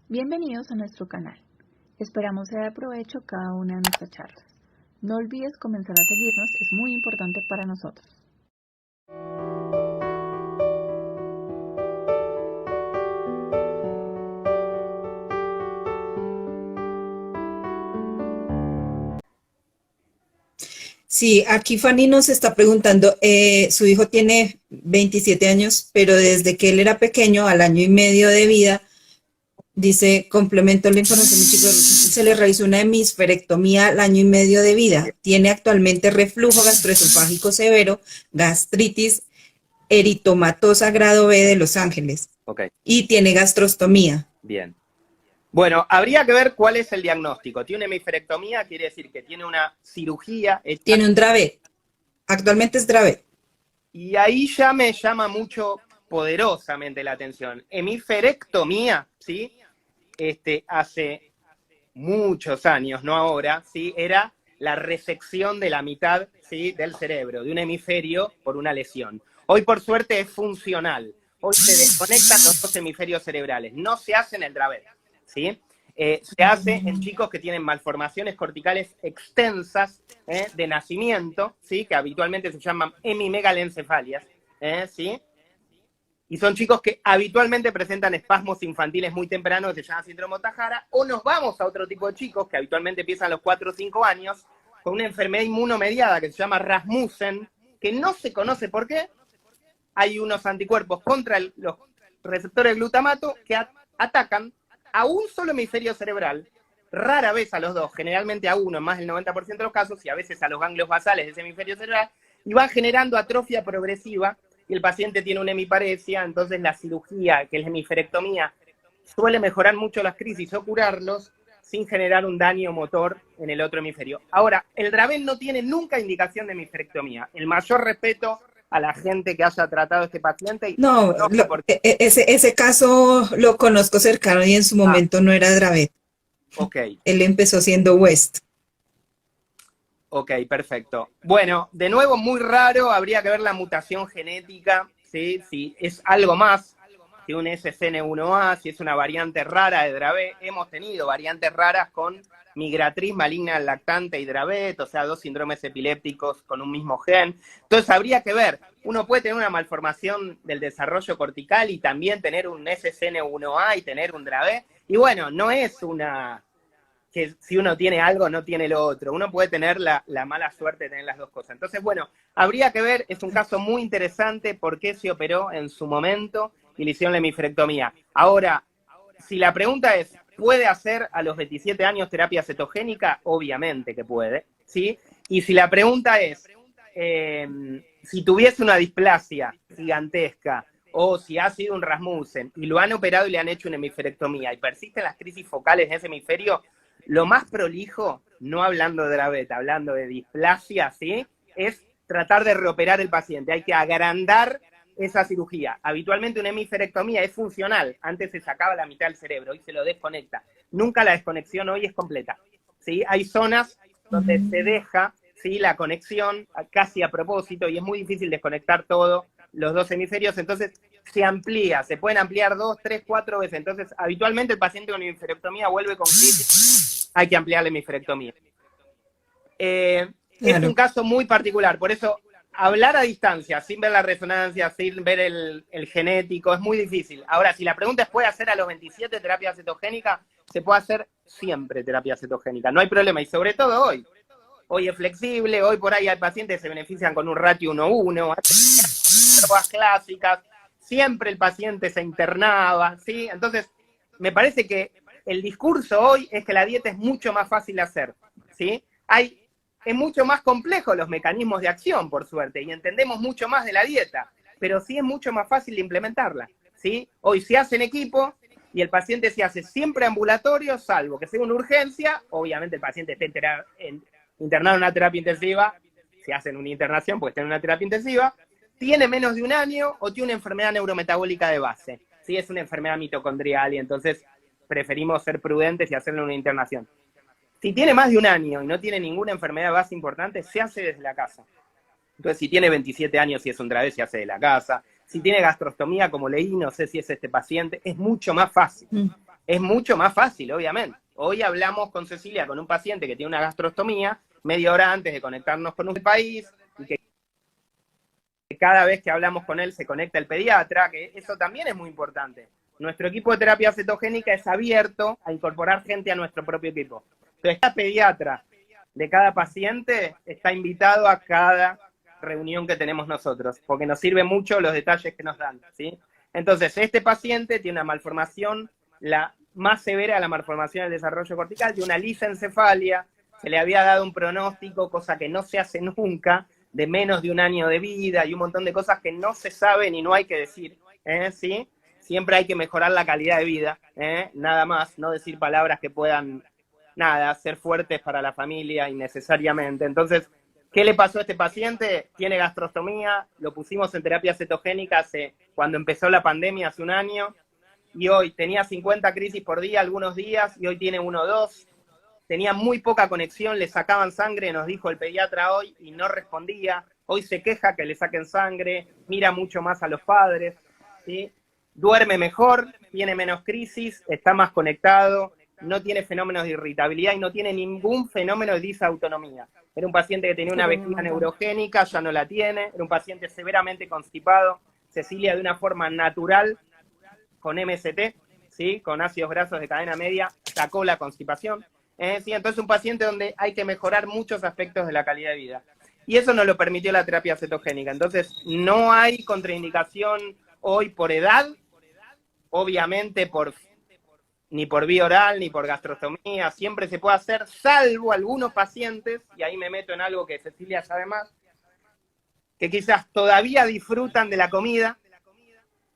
Bienvenidos a nuestro canal. Esperamos sea de provecho cada una de nuestras charlas. No olvides comenzar a seguirnos, es muy importante para nosotros. Sí, aquí Fanny nos está preguntando, su hijo tiene 27 años, pero desde que él era pequeño, al año y medio de vida, dice, complemento la información, mi chico, se le realizó una hemisferectomía al año y medio de vida. Tiene actualmente reflujo gastroesofágico severo, gastritis eritomatosa grado B de Los Ángeles. Ok. Y tiene gastrostomía. Bien. Bueno, habría que ver cuál es el diagnóstico. Tiene hemisferectomía, quiere decir que tiene una cirugía hecha. Tiene un Dravet. Actualmente es Dravet. Y ahí ya me llama mucho poderosamente la atención. Hemisferectomía, ¿sí? Hace muchos años, no ahora, ¿sí? Era la resección de la mitad, ¿sí? Del cerebro, de un hemisferio por una lesión. Hoy, por suerte, es funcional. Hoy se desconectan los dos hemisferios cerebrales. No se hace en el Dravet, ¿sí? Se hace en chicos que tienen malformaciones corticales extensas de nacimiento, ¿sí? Que habitualmente se llaman hemimegalencephalias, ¿sí? Y son chicos que habitualmente presentan espasmos infantiles muy tempranos que se llama síndrome Ohtahara, o nos vamos a otro tipo de chicos que habitualmente empiezan a los 4 o 5 años con una enfermedad inmunomediada que se llama Rasmussen, que no se conoce por qué. Hay unos anticuerpos contra los receptores de glutamato que atacan a un solo hemisferio cerebral, rara vez a los dos, generalmente a uno en más del 90% de los casos, y a veces a los ganglios basales de ese hemisferio cerebral, y van generando atrofia progresiva, y el paciente tiene una hemiparesia. Entonces la cirugía, que es la hemisferectomía, suele mejorar mucho las crisis o curarlos sin generar un daño motor en el otro hemisferio. Ahora, el Dravet no tiene nunca indicación de hemisferectomía. El mayor respeto a la gente que haya tratado a este paciente. No, ese caso lo conozco cercano y en su momento no era Dravet. Ok. Él empezó siendo West. Ok, perfecto. Bueno, de nuevo, muy raro, habría que ver la mutación genética, ¿sí? Si es algo más que un SCN1A, si es una variante rara de Dravet. Hemos tenido variantes raras con migratriz maligna lactante y Dravet, o sea, dos síndromes epilépticos con un mismo gen. Entonces habría que ver, uno puede tener una malformación del desarrollo cortical y también tener un SCN1A y tener un Dravet. Y bueno, no es una que si uno tiene algo, no tiene lo otro. Uno puede tener la mala suerte de tener las dos cosas. Entonces, bueno, habría que ver, es un caso muy interesante, por qué se operó en su momento y le hicieron la hemisferectomía. Ahora, si la pregunta es, ¿puede hacer a los 27 años terapia cetogénica? Obviamente que puede, ¿sí? Y si la pregunta es, si tuviese una displasia gigantesca, o si ha sido un Rasmussen, y lo han operado y le han hecho una hemisferectomía, y persisten las crisis focales en ese hemisferio, lo más prolijo, no hablando de Dravet, hablando de displasia, ¿sí? Es tratar de reoperar el paciente. Hay que agrandar esa cirugía. Habitualmente una hemisferectomía es funcional. Antes se sacaba la mitad del cerebro, hoy se lo desconecta. Nunca la desconexión hoy es completa, ¿sí? Hay zonas donde se deja, ¿sí?, la conexión casi a propósito y es muy difícil desconectar todo, los dos hemisferios. Entonces se amplía, se pueden ampliar 2, 3, 4 veces. Entonces habitualmente el paciente con hemisferectomía vuelve con crisis. Hay que ampliar la hemisferectomía. Claro. Es un caso muy particular, por eso hablar a distancia, sin ver la resonancia, sin ver el genético, es muy difícil. Ahora, si la pregunta es, ¿puede hacer a los 27 terapia cetogénica? Se puede hacer siempre terapia cetogénica, no hay problema, y sobre todo hoy. Hoy es flexible, hoy por ahí hay pacientes que se benefician con un ratio 1:1, drogas clásicas, siempre el paciente se internaba, ¿sí? Entonces, me parece que el discurso hoy es que la dieta es mucho más fácil de hacer, ¿sí? Es mucho más complejo los mecanismos de acción, por suerte, y entendemos mucho más de la dieta, pero sí es mucho más fácil de implementarla, ¿sí? Hoy se hace en equipo y el paciente se hace siempre ambulatorio, salvo que sea una urgencia. Obviamente el paciente esté internado en una terapia intensiva, se hace en una internación porque está en una terapia intensiva, tiene menos de un año o tiene una enfermedad neurometabólica de base, ¿sí? Es una enfermedad mitocondrial y entonces preferimos ser prudentes y hacerle una internación. Si tiene más de un año y no tiene ninguna enfermedad de base importante, se hace desde la casa. Entonces, si tiene 27 años y es un Dravet, se hace de la casa. Si tiene gastrostomía, como leí, no sé si es este paciente, es mucho más fácil. es mucho más fácil, obviamente. Hoy hablamos con Cecilia, con un paciente que tiene una gastrostomía, media hora antes de conectarnos con un país, y que cada vez que hablamos con él se conecta el pediatra, que eso también es muy importante. Nuestro equipo de terapia cetogénica es abierto a incorporar gente a nuestro propio equipo. Entonces, cada pediatra de cada paciente está invitado a cada reunión que tenemos nosotros, porque nos sirve mucho los detalles que nos dan, ¿sí? Entonces, este paciente tiene una malformación, la más severa de la malformación del desarrollo cortical, tiene una lisencefalia, se le había dado un pronóstico, cosa que no se hace nunca, de menos de un año de vida y un montón de cosas que no se saben y no hay que decir, ¿sí? Siempre hay que mejorar la calidad de vida, nada más, no decir palabras que puedan, nada, ser fuertes para la familia innecesariamente. Entonces, ¿qué le pasó a este paciente? Tiene gastrostomía, lo pusimos en terapia cetogénica cuando empezó la pandemia hace un año, y hoy tenía 50 crisis por día algunos días, y hoy tiene 1 o 2. Tenía muy poca conexión, le sacaban sangre, nos dijo el pediatra hoy, y no respondía. Hoy se queja que le saquen sangre, mira mucho más a los padres, ¿sí? Duerme mejor, tiene menos crisis, está más conectado, no tiene fenómenos de irritabilidad y no tiene ningún fenómeno de disautonomía. Era un paciente que tenía una vejiga neurogénica, ya no la tiene, era un paciente severamente constipado. Cecilia, de una forma natural, con MST, ¿sí? Con ácidos grasos de cadena media, sacó la constipación. Sí, entonces un paciente donde hay que mejorar muchos aspectos de la calidad de vida. Y eso nos lo permitió la terapia cetogénica. Entonces, no hay contraindicación hoy por edad, obviamente ni por vía oral, ni por gastrostomía, siempre se puede hacer, salvo algunos pacientes, y ahí me meto en algo que Cecilia sabe más, que quizás todavía disfrutan de la comida,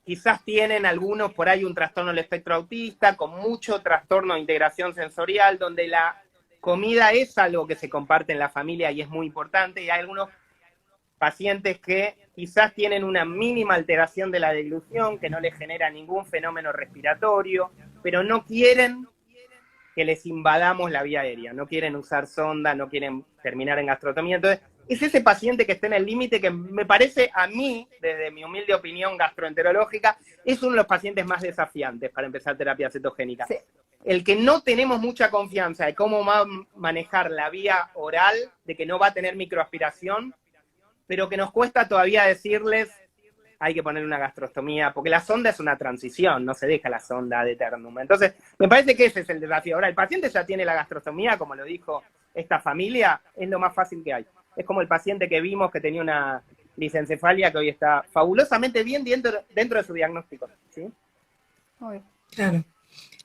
quizás tienen algunos por ahí un trastorno del espectro autista, con mucho trastorno de integración sensorial, donde la comida es algo que se comparte en la familia y es muy importante, y hay algunos pacientes que quizás tienen una mínima alteración de la deglución, que no les genera ningún fenómeno respiratorio, pero no quieren que les invadamos la vía aérea, no quieren usar sonda, no quieren terminar en gastrostomía. Entonces, es ese paciente que está en el límite que me parece a mí, desde mi humilde opinión gastroenterológica, es uno de los pacientes más desafiantes para empezar terapia cetogénica. Sí. El que no tenemos mucha confianza de cómo va a manejar la vía oral, de que no va a tener microaspiración, pero que nos cuesta todavía decirles, hay que poner una gastrostomía, porque la sonda es una transición, no se deja la sonda de eternum. Entonces, me parece que ese es el desafío. Ahora, el paciente ya tiene la gastrostomía, como lo dijo esta familia, es lo más fácil que hay. Es como el paciente que vimos que tenía una lisencefalia que hoy está fabulosamente bien dentro de su diagnóstico, ¿sí? Claro.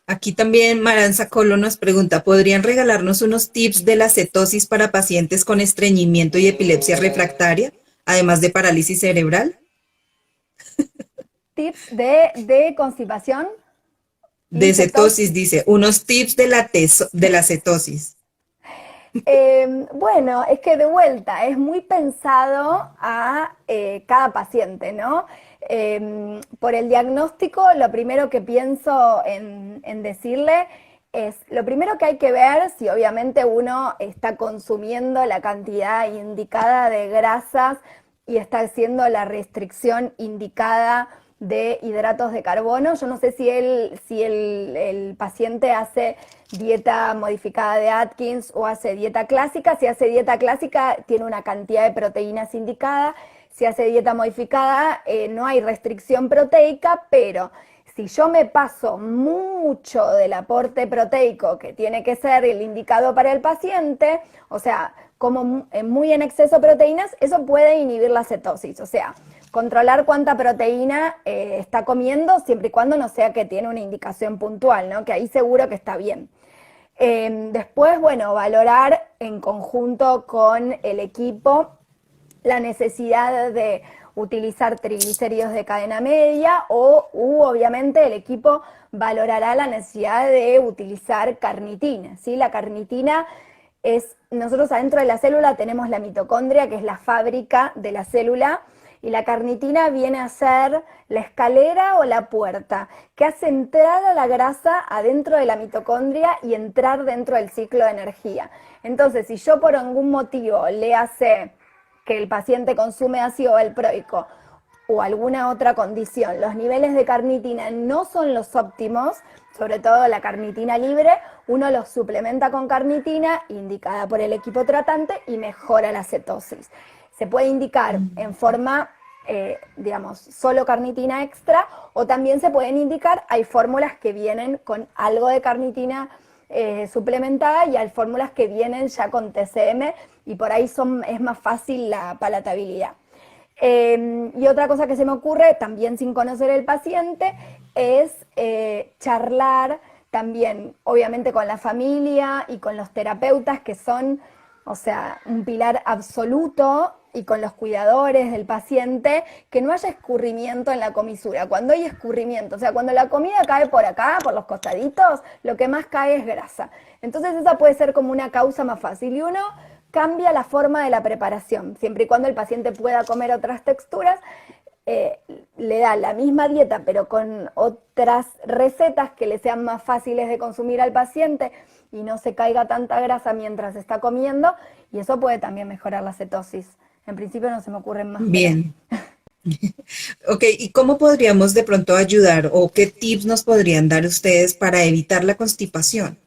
Aquí también Maranza Colo nos pregunta, ¿podrían regalarnos unos tips de la cetosis para pacientes con estreñimiento y epilepsia refractaria, además de parálisis cerebral? Tips de constipación. De cetosis, dice, unos tips de la cetosis. Bueno, es que de vuelta, es muy pensado a cada paciente, ¿no? Por el diagnóstico, lo primero que pienso en decirle es, lo primero que hay que ver si obviamente uno está consumiendo la cantidad indicada de grasas y está haciendo la restricción indicada de hidratos de carbono. Yo no sé si el paciente hace dieta modificada de Atkins o hace dieta clásica. Si hace dieta clásica, tiene una cantidad de proteínas indicada. Si hace dieta modificada, no hay restricción proteica, pero si yo me paso mucho del aporte proteico que tiene que ser el indicado para el paciente, o sea, como muy en exceso proteínas, eso puede inhibir la cetosis. O sea, controlar cuánta proteína está comiendo, siempre y cuando no sea que tiene una indicación puntual, ¿no? Que ahí seguro que está bien. Después, bueno, valorar en conjunto con el equipo la necesidad de utilizar triglicéridos de cadena media obviamente el equipo valorará la necesidad de utilizar carnitina, ¿sí? La carnitina nosotros adentro de la célula tenemos la mitocondria, que es la fábrica de la célula, y la carnitina viene a ser la escalera o la puerta, que hace entrar a la grasa adentro de la mitocondria y entrar dentro del ciclo de energía. Entonces, si yo por algún motivo le hace que el paciente consume ácido valproico o alguna otra condición, los niveles de carnitina no son los óptimos, sobre todo la carnitina libre, uno los suplementa con carnitina indicada por el equipo tratante y mejora la cetosis. Se puede indicar en forma, digamos, solo carnitina extra, o también se pueden indicar, hay fórmulas que vienen con algo de carnitina suplementada y hay fórmulas que vienen ya con TCM y por ahí es más fácil la palatabilidad. Y otra cosa que se me ocurre, también sin conocer el paciente, es charlar también, obviamente, con la familia y con los terapeutas que son, o sea, un pilar absoluto, y con los cuidadores del paciente, que no haya escurrimiento en la comisura. Cuando hay escurrimiento, o sea, cuando la comida cae por acá, por los costaditos, lo que más cae es grasa. Entonces esa puede ser como una causa más fácil. Y uno cambia la forma de la preparación, siempre y cuando el paciente pueda comer otras texturas, le da la misma dieta, pero con otras recetas que le sean más fáciles de consumir al paciente y no se caiga tanta grasa mientras está comiendo, y eso puede también mejorar la cetosis. En principio no se me ocurren más. Bien. Ok, ¿y cómo podríamos de pronto ayudar o qué tips nos podrían dar ustedes para evitar la constipación?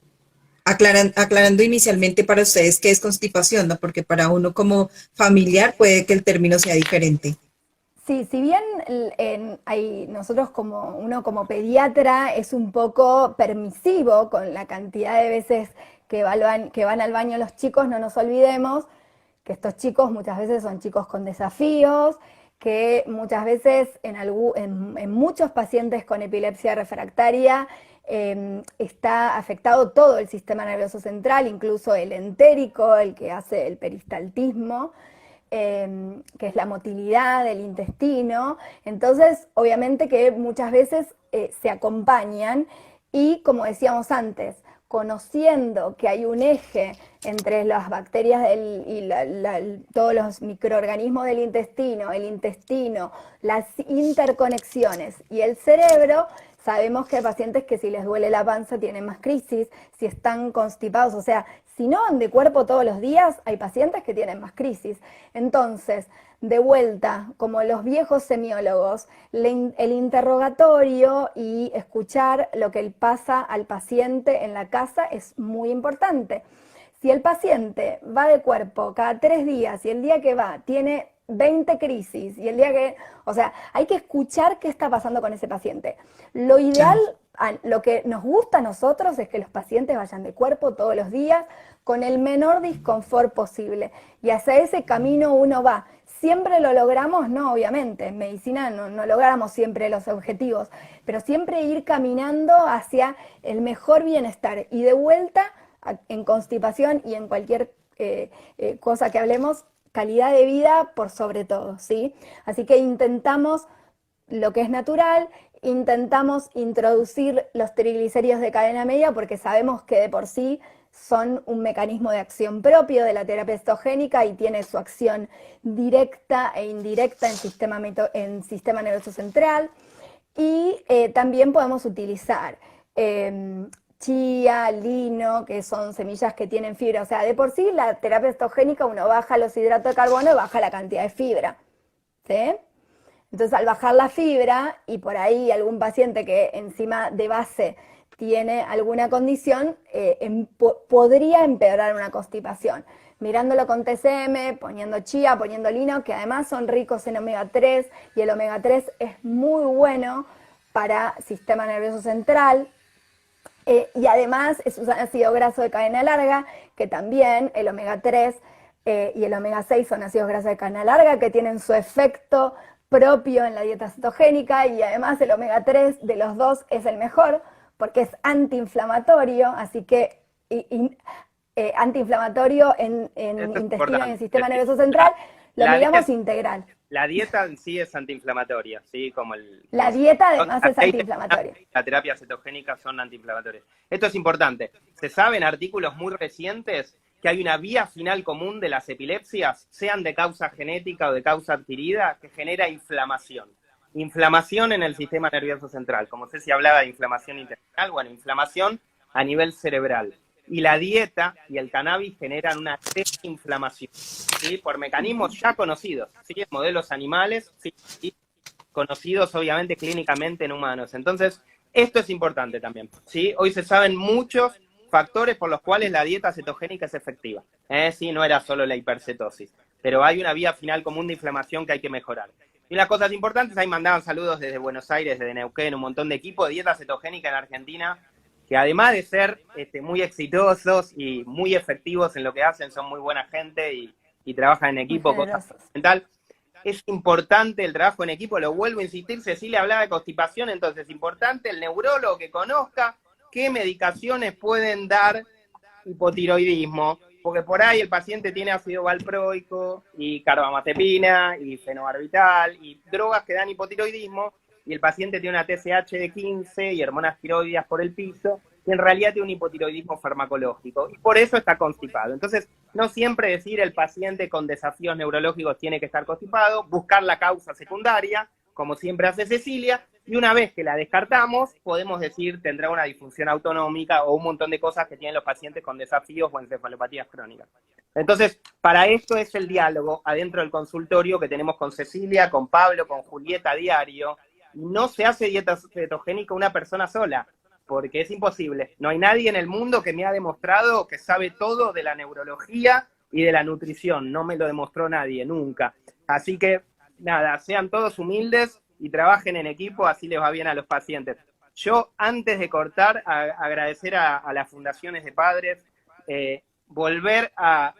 Aclarando inicialmente para ustedes qué es constipación, ¿no? Porque para uno como familiar puede que el término sea diferente. Sí, si bien nosotros uno como pediatra es un poco permisivo con la cantidad de veces que van al baño los chicos, no nos olvidemos que estos chicos muchas veces son chicos con desafíos, que muchas veces en muchos pacientes con epilepsia refractaria está afectado todo el sistema nervioso central, incluso el entérico, el que hace el peristaltismo, que es la motilidad del intestino. Entonces, obviamente que muchas veces se acompañan y, como decíamos antes, conociendo que hay un eje entre las bacterias y todos los microorganismos del intestino, el intestino, las interconexiones y el cerebro, sabemos que hay pacientes que si les duele la panza tienen más crisis, si están constipados, o sea, si no van de cuerpo todos los días, hay pacientes que tienen más crisis. Entonces, de vuelta, como los viejos semiólogos, el interrogatorio y escuchar lo que le pasa al paciente en la casa es muy importante. Si el paciente va de cuerpo cada 3 días y el día que va tiene 20 crisis y el día que, o sea, hay que escuchar qué está pasando con ese paciente. Lo ideal, lo que nos gusta a nosotros es que los pacientes vayan de cuerpo todos los días con el menor disconfort posible. Y hacia ese camino uno va. ¿Siempre lo logramos? No, obviamente. En medicina no logramos siempre los objetivos, pero siempre ir caminando hacia el mejor bienestar. Y de vuelta, en constipación y en cualquier cosa que hablemos, calidad de vida por sobre todo, ¿sí? Así que intentamos lo que es natural, intentamos introducir los triglicéridos de cadena media porque sabemos que de por sí son un mecanismo de acción propio de la terapia cetogénica y tiene su acción directa e indirecta en sistema nervioso central. Y también podemos utilizar chía, lino, que son semillas que tienen fibra. O sea, de por sí la terapia cetogénica uno baja los hidratos de carbono y baja la cantidad de fibra, ¿sí? Entonces, al bajar la fibra, y por ahí algún paciente que encima de base tiene alguna condición, podría empeorar una constipación. Mirándolo con TCM, poniendo chía, poniendo lino, que además son ricos en omega 3, y el omega 3 es muy bueno para sistema nervioso central, y además es un ácido graso de cadena larga, que también el omega 3 y el omega 6 son ácidos grasos de cadena larga, que tienen su efecto propio en la dieta cetogénica, y además el omega 3 de los dos es el mejor, porque es antiinflamatorio, así que antiinflamatorio en intestino y en sistema nervioso central, lo miramos integral. La dieta en sí es antiinflamatoria, ¿sí? Como la dieta además es antiinflamatoria. La terapia cetogénica son antiinflamatorias. Esto es importante. Se sabe en artículos muy recientes que hay una vía final común de las epilepsias, sean de causa genética o de causa adquirida, que genera inflamación. Inflamación en el sistema nervioso central. Como Ceci hablaba de inflamación intestinal, bueno, inflamación a nivel cerebral. Y la dieta y el cannabis generan una desinflamación, ¿sí? Por mecanismos ya conocidos, ¿sí? Modelos animales, ¿sí? conocidos obviamente clínicamente en humanos. Entonces, esto es importante también, ¿sí? Hoy se saben muchos factores por los cuales la dieta cetogénica es efectiva. Sí, no era solo la hipercetosis, pero hay una vía final común de inflamación que hay que mejorar. Y las cosas importantes, ahí mandaban saludos desde Buenos Aires, desde Neuquén, un montón de equipos de dieta cetogénica en Argentina, que además de ser muy exitosos y muy efectivos en lo que hacen, son muy buena gente y trabajan en equipo, cosa fundamental. Es importante el trabajo en equipo, lo vuelvo a insistir, Cecilia hablaba de constipación, entonces es importante el neurólogo que conozca qué medicaciones pueden dar hipotiroidismo, porque por ahí el paciente tiene ácido valproico y carbamazepina y fenobarbital y drogas que dan hipotiroidismo, y el paciente tiene una TSH de 15 y hormonas tiroideas por el piso, y en realidad tiene un hipotiroidismo farmacológico, y por eso está constipado. Entonces, no siempre decir el paciente con desafíos neurológicos tiene que estar constipado, buscar la causa secundaria, como siempre hace Cecilia, y una vez que la descartamos, podemos decir tendrá una disfunción autonómica o un montón de cosas que tienen los pacientes con desafíos o encefalopatías crónicas. Entonces, para esto es el diálogo adentro del consultorio que tenemos con Cecilia, con Pablo, con Julieta a diario. No se hace dieta cetogénica una persona sola, porque es imposible. No hay nadie en el mundo que me ha demostrado que sabe todo de la neurología y de la nutrición. No me lo demostró nadie, nunca. Así que, nada, sean todos humildes y trabajen en equipo, así les va bien a los pacientes. Yo, antes de cortar, agradecer a las fundaciones de padres, volver a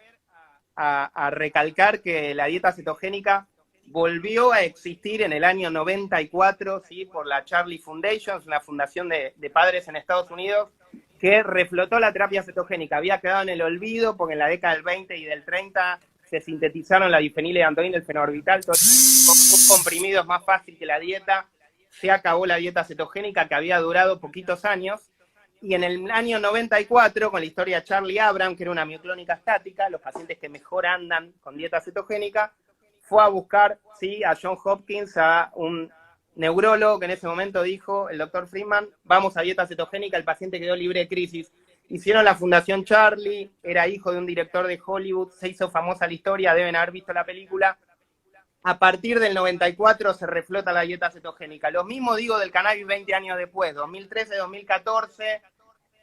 recalcar que la dieta cetogénica volvió a existir en el año 94, ¿sí? Por la Charlie Foundation, una fundación de padres en Estados Unidos, que reflotó la terapia cetogénica. Había quedado en el olvido porque en la década del 20 y del 30 se sintetizaron la difenileantoína, el fenobarbital, todo un comprimido es más fácil que la dieta. Se acabó la dieta cetogénica que había durado poquitos años. Y en el año 94, con la historia de Charlie Abram, que era una mioclónica estática, los pacientes que mejor andan con dieta cetogénica, fue a buscar, sí, a John Hopkins, a un neurólogo que en ese momento dijo, el doctor Friedman, vamos a dieta cetogénica, el paciente quedó libre de crisis. Hicieron la Fundación Charlie, era hijo de un director de Hollywood, se hizo famosa la historia, deben haber visto la película. A partir del 94 se reflota la dieta cetogénica. Lo mismo digo del cannabis 20 años después, 2013, 2014,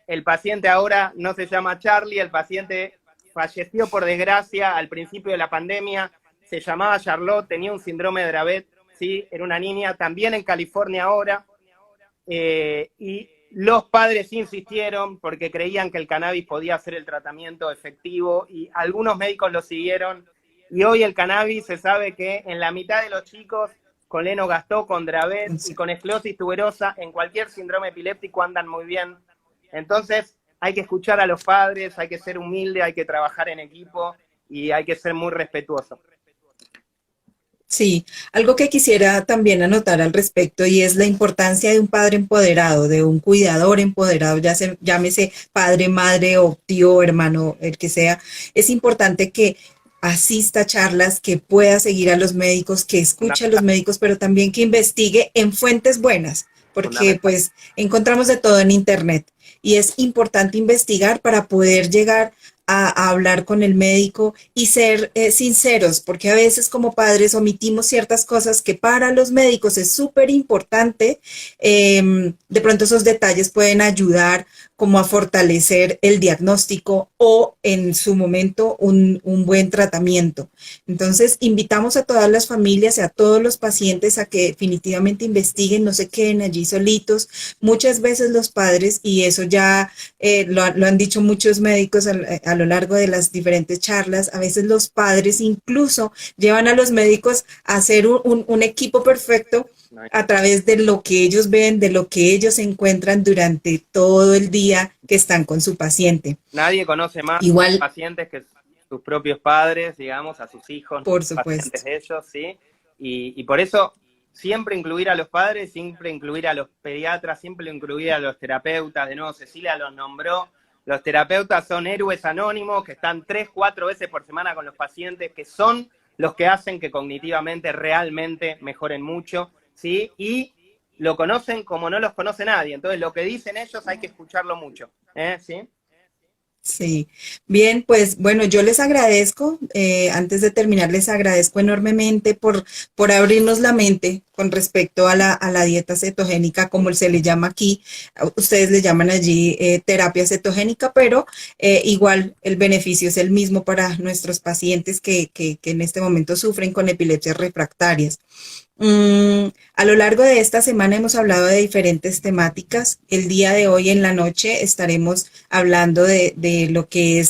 el paciente ahora no se llama Charlie, el paciente falleció por desgracia al principio de la pandemia, se llamaba Charlotte, tenía un síndrome de Dravet, ¿sí? Era una niña, también en California ahora, y los padres insistieron porque creían que el cannabis podía ser el tratamiento efectivo, y algunos médicos lo siguieron, y hoy el cannabis se sabe que en la mitad de los chicos con Lennox-Gastaut, con Dravet y con esclerosis tuberosa, en cualquier síndrome epiléptico andan muy bien. Entonces hay que escuchar a los padres, hay que ser humilde, hay que trabajar en equipo y hay que ser muy respetuoso. Sí, algo que quisiera también anotar al respecto y es la importancia de un padre empoderado, de un cuidador empoderado, llámese padre, madre o tío, hermano, el que sea. Es importante que asista a charlas, que pueda seguir a los médicos, que escuche a los médicos, pero también que investigue en fuentes buenas, porque pues encontramos de todo en internet y es importante investigar para poder llegar a hablar con el médico y ser sinceros, porque a veces como padres omitimos ciertas cosas que para los médicos es súper importante. De pronto esos detalles pueden ayudar como a fortalecer el diagnóstico o en su momento un buen tratamiento. Entonces invitamos a todas las familias y a todos los pacientes a que definitivamente investiguen, no se queden allí solitos. Muchas veces los padres, y eso ya lo han dicho muchos médicos a lo largo de las diferentes charlas, a veces los padres incluso llevan a los médicos a hacer un equipo perfecto a través de lo que ellos ven, de lo que ellos encuentran durante todo el día que están con su paciente. Nadie conoce más a sus pacientes que sus propios padres, digamos, a sus hijos, por supuesto, pacientes de ellos, ¿sí? Y por eso siempre incluir a los padres, siempre incluir a los pediatras, siempre incluir a los terapeutas. De nuevo, Cecilia los nombró. Los terapeutas son héroes anónimos que están 3, 4 veces por semana con los pacientes, que son los que hacen que cognitivamente realmente mejoren mucho, ¿sí? Y lo conocen como no los conoce nadie. Entonces, lo que dicen ellos hay que escucharlo mucho, ¿sí? Sí, bien, pues bueno, yo les agradezco, antes de terminar les agradezco enormemente por abrirnos la mente con respecto a la dieta cetogénica, como se le llama aquí. Ustedes le llaman allí terapia cetogénica, pero igual el beneficio es el mismo para nuestros pacientes que en este momento sufren con epilepsias refractarias. A lo largo de esta semana hemos hablado de diferentes temáticas. El día de hoy en la noche estaremos hablando de lo que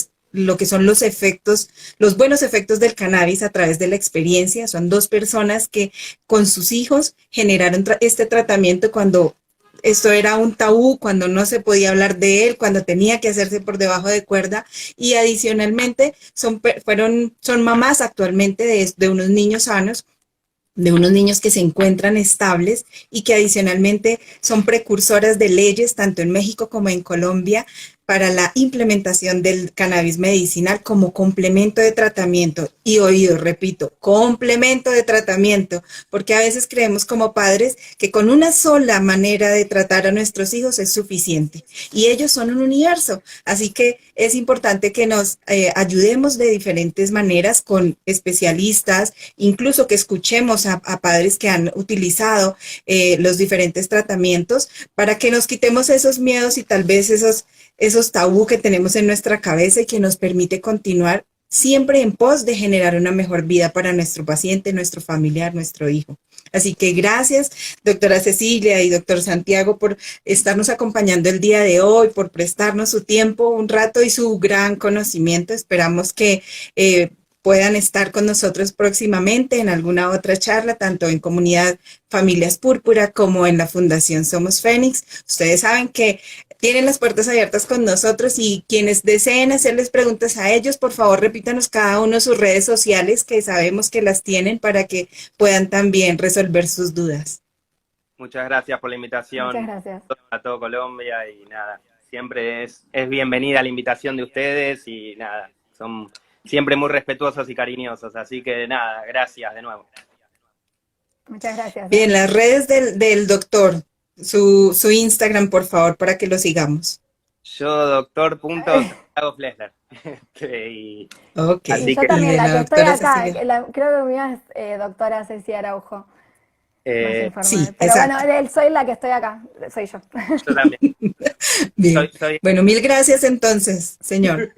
son los efectos, los buenos efectos del cannabis a través de la experiencia. Son dos personas que con sus hijos generaron este tratamiento cuando esto era un tabú, cuando no se podía hablar de él, cuando tenía que hacerse por debajo de cuerda, y adicionalmente son mamás actualmente de unos niños sanos, de unos niños que se encuentran estables y que adicionalmente son precursoras de leyes tanto en México como en Colombia para la implementación del cannabis medicinal como complemento de tratamiento. Y oído, repito, complemento de tratamiento, porque a veces creemos como padres que con una sola manera de tratar a nuestros hijos es suficiente. Y ellos son un universo, así que es importante que nos ayudemos de diferentes maneras con especialistas, incluso que escuchemos a padres que han utilizado los diferentes tratamientos para que nos quitemos esos miedos y tal vez esos tabú que tenemos en nuestra cabeza y que nos permite continuar siempre en pos de generar una mejor vida para nuestro paciente, nuestro familiar, nuestro hijo. Así que gracias, doctora Cecilia y doctor Santiago, por estarnos acompañando el día de hoy, por prestarnos su tiempo un rato y su gran conocimiento. Esperamos que puedan estar con nosotros próximamente en alguna otra charla, tanto en Comunidad Familias Púrpura como en la Fundación Somos Fénix. Ustedes saben que tienen las puertas abiertas con nosotros y quienes deseen hacerles preguntas a ellos, por favor repítanos cada uno sus redes sociales, que sabemos que las tienen, para que puedan también resolver sus dudas. Muchas gracias por la invitación. Muchas gracias. A todo Colombia y nada, siempre es bienvenida la invitación de ustedes y nada, son siempre muy respetuosos y cariñosos, así que nada, gracias de nuevo. Muchas gracias. Bien, las redes del doctor, su Instagram, por favor, para que lo sigamos. Yo, doctor.santiagoflesler. Ok. Y yo también, la que estoy acá, creo que mía es doctora Cecilia Araujo. Sí, pero exacto. bueno, soy la que estoy acá, soy yo. Yo también. Bien. Bueno, mil gracias entonces, señor.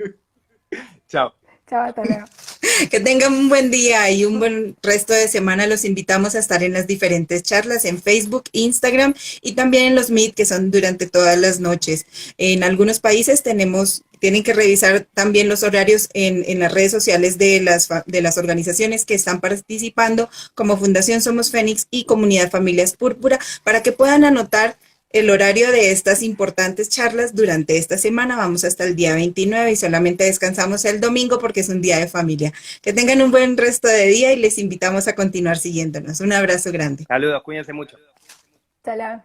Chao. Chao, hasta luego. Que tengan un buen día y un buen resto de semana. Los invitamos a estar en las diferentes charlas en Facebook, Instagram y también en los Meet, que son durante todas las noches. En algunos países tienen que revisar también los horarios en las redes sociales de las organizaciones que están participando, como Fundación Somos Fénix y Comunidad Familias Púrpura, para que puedan anotar el horario de estas importantes charlas durante esta semana. Vamos hasta el día 29 y solamente descansamos el domingo porque es un día de familia. Que tengan un buen resto de día y les invitamos a continuar siguiéndonos. Un abrazo grande. Saludos, cuídense mucho. Saludos.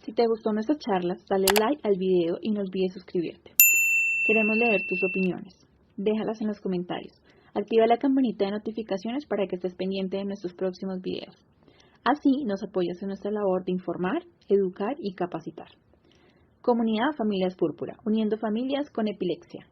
Si te gustó nuestra charla, dale like al video y no olvides suscribirte. Queremos leer tus opiniones. Déjalas en los comentarios. Activa la campanita de notificaciones para que estés pendiente de nuestros próximos videos. Así nos apoyas en nuestra labor de informar, educar y capacitar. Comunidad Familias Púrpura, uniendo familias con epilepsia.